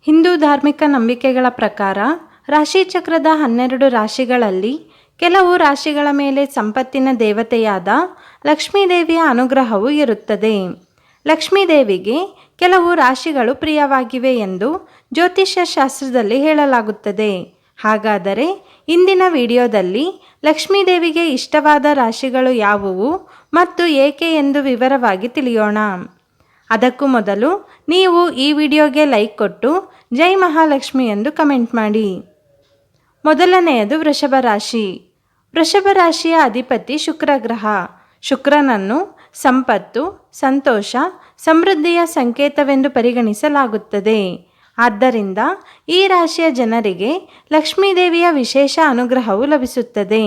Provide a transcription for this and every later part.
ಹಿಂದೂ ಧಾರ್ಮಿಕ ನಂಬಿಕೆಗಳ ಪ್ರಕಾರ ರಾಶಿಚಕ್ರದ 12 ರಾಶಿಗಳಲ್ಲಿ ಕೆಲವು ರಾಶಿಗಳ ಮೇಲೆ ಸಂಪತ್ತಿನ ದೇವತೆಯಾದ ಲಕ್ಷ್ಮೀದೇವಿಯ ಅನುಗ್ರಹವು ಇರುತ್ತದೆ. ಲಕ್ಷ್ಮೀದೇವಿಗೆ ಕೆಲವು ರಾಶಿಗಳು ಪ್ರಿಯವಾಗಿವೆ ಎಂದು ಜ್ಯೋತಿಷ್ಯ ಶಾಸ್ತ್ರದಲ್ಲಿ ಹೇಳಲಾಗುತ್ತದೆ. ಹಾಗಾದರೆ ಇಂದಿನ ವಿಡಿಯೋದಲ್ಲಿ ಲಕ್ಷ್ಮೀದೇವಿಗೆ ಇಷ್ಟವಾದ ರಾಶಿಗಳು ಯಾವುವು ಮತ್ತು ಏಕೆ ಎಂದು ವಿವರವಾಗಿ ತಿಳಿಯೋಣ. ಅದಕ್ಕೂ ಮೊದಲು ನೀವು ಈ ವಿಡಿಯೋಗೆ ಲೈಕ್ ಕೊಟ್ಟು ಜೈ ಮಹಾಲಕ್ಷ್ಮಿ ಎಂದು ಕಮೆಂಟ್ ಮಾಡಿ. ಮೊದಲನೆಯದು ವೃಷಭ ರಾಶಿ. ವೃಷಭ ರಾಶಿಯ ಅಧಿಪತಿ ಶುಕ್ರ ಗ್ರಹ. ಶುಕ್ರನನ್ನು ಸಂಪತ್ತು, ಸಂತೋಷ, ಸಮೃದ್ಧಿಯ ಸಂಕೇತವೆಂದು ಪರಿಗಣಿಸಲಾಗುತ್ತದೆ. ಆದ್ದರಿಂದ ಈ ರಾಶಿಯ ಜನರಿಗೆ ಲಕ್ಷ್ಮೀದೇವಿಯ ವಿಶೇಷ ಅನುಗ್ರಹವು ಲಭಿಸುತ್ತದೆ.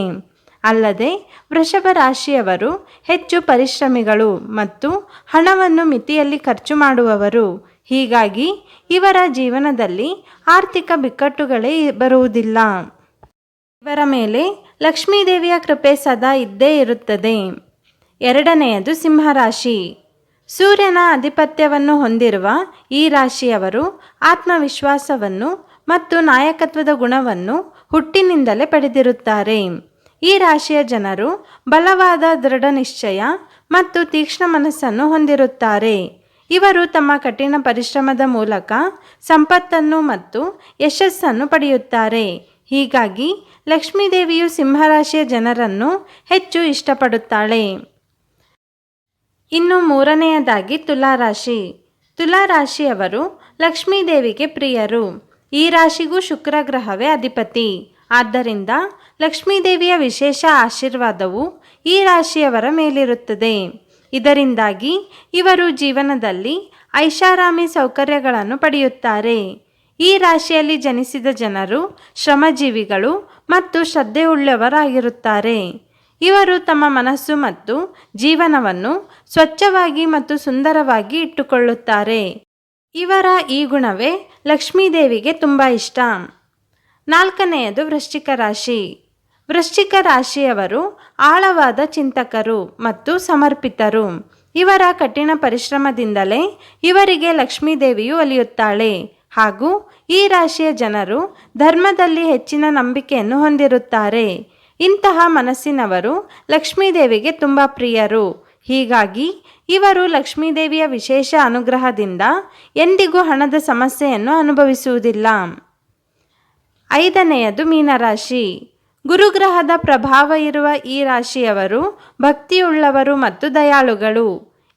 ಅಲ್ಲದೆ ವೃಷಭ ರಾಶಿಯವರು ಹೆಚ್ಚು ಪರಿಶ್ರಮಿಗಳು ಮತ್ತು ಹಣವನ್ನು ಮಿತಿಯಲ್ಲಿ ಖರ್ಚು ಮಾಡುವವರು. ಹೀಗಾಗಿ ಇವರ ಜೀವನದಲ್ಲಿ ಆರ್ಥಿಕ ಬಿಕ್ಕಟ್ಟುಗಳೇ ಬರುವುದಿಲ್ಲ. ಇವರ ಮೇಲೆ ಲಕ್ಷ್ಮೀದೇವಿಯ ಕೃಪೆ ಸದಾ ಇದ್ದೇ ಇರುತ್ತದೆ. ಎರಡನೆಯದು ಸಿಂಹರಾಶಿ. ಸೂರ್ಯನ ಆಧಿಪತ್ಯವನ್ನು ಹೊಂದಿರುವ ಈ ರಾಶಿಯವರು ಆತ್ಮವಿಶ್ವಾಸವನ್ನು ಮತ್ತು ನಾಯಕತ್ವದ ಗುಣವನ್ನು ಹುಟ್ಟಿನಿಂದಲೇ ಪಡೆದಿರುತ್ತಾರೆ. ಈ ರಾಶಿಯ ಜನರು ಬಲವಾದ ದೃಢ ನಿಶ್ಚಯ ಮತ್ತು ತೀಕ್ಷ್ಣ ಮನಸ್ಸನ್ನು ಹೊಂದಿರುತ್ತಾರೆ. ಇವರು ತಮ್ಮ ಕಠಿಣ ಪರಿಶ್ರಮದ ಮೂಲಕ ಸಂಪತ್ತನ್ನು ಮತ್ತು ಯಶಸ್ಸನ್ನು ಪಡೆಯುತ್ತಾರೆ. ಹೀಗಾಗಿ ಲಕ್ಷ್ಮೀದೇವಿಯು ಸಿಂಹರಾಶಿಯ ಜನರನ್ನು ಹೆಚ್ಚು ಇಷ್ಟಪಡುತ್ತಾಳೆ. ಇನ್ನು ಮೂರನೆಯದಾಗಿ ತುಲಾರಾಶಿ. ತುಲಾರಾಶಿಯವರು ಲಕ್ಷ್ಮೀದೇವಿಗೆ ಪ್ರಿಯರು. ಈ ರಾಶಿಗೂ ಶುಕ್ರ ಗ್ರಹವೇ ಅಧಿಪತಿ. ಆದ್ದರಿಂದ ಲಕ್ಷ್ಮೀದೇವಿಯ ವಿಶೇಷ ಆಶೀರ್ವಾದವು ಈ ರಾಶಿಯವರ ಮೇಲಿರುತ್ತದೆ. ಇದರಿಂದಾಗಿ ಇವರು ಜೀವನದಲ್ಲಿ ಐಷಾರಾಮಿ ಸೌಕರ್ಯಗಳನ್ನು ಪಡೆಯುತ್ತಾರೆ. ಈ ರಾಶಿಯಲ್ಲಿ ಜನಿಸಿದ ಜನರು ಶ್ರಮಜೀವಿಗಳು ಮತ್ತು ಶ್ರದ್ಧೆಯುಳ್ಳವರಾಗಿರುತ್ತಾರೆ. ಇವರು ತಮ್ಮ ಮನಸ್ಸು ಮತ್ತು ಜೀವನವನ್ನು ಸ್ವಚ್ಛವಾಗಿ ಮತ್ತು ಸುಂದರವಾಗಿ ಇಟ್ಟುಕೊಳ್ಳುತ್ತಾರೆ. ಇವರ ಈ ಗುಣವೇ ಲಕ್ಷ್ಮೀದೇವಿಗೆ ತುಂಬ ಇಷ್ಟ. ನಾಲ್ಕನೆಯದು ವೃಶ್ಚಿಕ ರಾಶಿ. ವೃಶ್ಚಿಕ ರಾಶಿಯವರು ಆಳವಾದ ಚಿಂತಕರು ಮತ್ತು ಸಮರ್ಪಿತರು. ಇವರ ಕಠಿಣ ಪರಿಶ್ರಮದಿಂದಲೇ ಇವರಿಗೆ ಲಕ್ಷ್ಮೀದೇವಿಯು ಒಲಿಯುತ್ತಾಳೆ. ಹಾಗೂ ಈ ರಾಶಿಯ ಜನರು ಧರ್ಮದಲ್ಲಿ ಹೆಚ್ಚಿನ ನಂಬಿಕೆಯನ್ನು ಹೊಂದಿರುತ್ತಾರೆ. ಇಂತಹ ಮನಸ್ಸಿನವರು ಲಕ್ಷ್ಮೀದೇವಿಗೆ ತುಂಬ ಪ್ರಿಯರು. ಹೀಗಾಗಿ ಇವರು ಲಕ್ಷ್ಮೀದೇವಿಯ ವಿಶೇಷ ಅನುಗ್ರಹದಿಂದ ಎಂದಿಗೂ ಹಣದ ಸಮಸ್ಯೆಯನ್ನು ಅನುಭವಿಸುವುದಿಲ್ಲ. ಐದನೆಯದು ಮೀನರಾಶಿ. ಗುರುಗ್ರಹದ ಪ್ರಭಾವ ಇರುವ ಈ ರಾಶಿಯವರು ಭಕ್ತಿಯುಳ್ಳವರು ಮತ್ತು ದಯಾಳುಗಳು.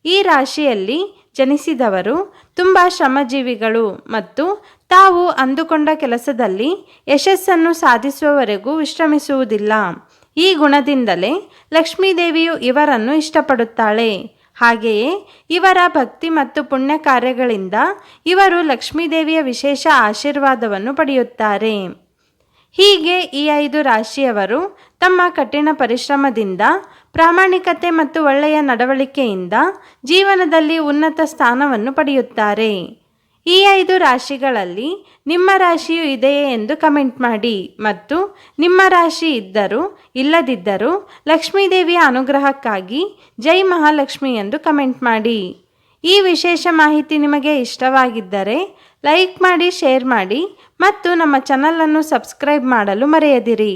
ಈ ರಾಶಿಯಲ್ಲಿ ಜನಿಸಿದವರು ತುಂಬ ಶ್ರಮಜೀವಿಗಳು ಮತ್ತು ತಾವು ಅಂದುಕೊಂಡ ಕೆಲಸದಲ್ಲಿ ಯಶಸ್ಸನ್ನು ಸಾಧಿಸುವವರೆಗೂ ವಿಶ್ರಮಿಸುವುದಿಲ್ಲ. ಈ ಗುಣದಿಂದಲೇ ಲಕ್ಷ್ಮೀದೇವಿಯು ಇವರನ್ನು ಇಷ್ಟಪಡುತ್ತಾಳೆ. ಹಾಗೆಯೇ ಇವರ ಭಕ್ತಿ ಮತ್ತು ಪುಣ್ಯ ಕಾರ್ಯಗಳಿಂದ ಇವರು ಲಕ್ಷ್ಮೀದೇವಿಯ ವಿಶೇಷ ಆಶೀರ್ವಾದವನ್ನು ಪಡೆಯುತ್ತಾರೆ. ಹೀಗೆ ಈ 5 ರಾಶಿಯವರು ತಮ್ಮ ಕಠಿಣ ಪರಿಶ್ರಮದಿಂದ, ಪ್ರಾಮಾಣಿಕತೆ ಮತ್ತು ಒಳ್ಳೆಯ ನಡವಳಿಕೆಯಿಂದ ಜೀವನದಲ್ಲಿ ಉನ್ನತ ಸ್ಥಾನವನ್ನು ಪಡೆಯುತ್ತಾರೆ. ಈ 5 ರಾಶಿಗಳಲ್ಲಿ ನಿಮ್ಮ ರಾಶಿಯು ಇದೆಯೇ ಎಂದು ಕಮೆಂಟ್ ಮಾಡಿ ಮತ್ತು ನಿಮ್ಮ ರಾಶಿ ಇದ್ದರೂ ಇಲ್ಲದಿದ್ದರೂ ಲಕ್ಷ್ಮೀದೇವಿಯ ಅನುಗ್ರಹಕ್ಕಾಗಿ ಜೈ ಮಹಾಲಕ್ಷ್ಮಿ ಎಂದು ಕಮೆಂಟ್ ಮಾಡಿ. ಈ ವಿಶೇಷ ಮಾಹಿತಿ ನಿಮಗೆ ಇಷ್ಟವಾಗಿದ್ದರೆ ಲೈಕ್ ಮಾಡಿ, ಶೇರ್ ಮಾಡಿ ಮತ್ತು ನಮ್ಮ ಚಾನಲನ್ನು ಸಬ್ಸ್ಕ್ರೈಬ್ ಮಾಡಲು ಮರೆಯದಿರಿ.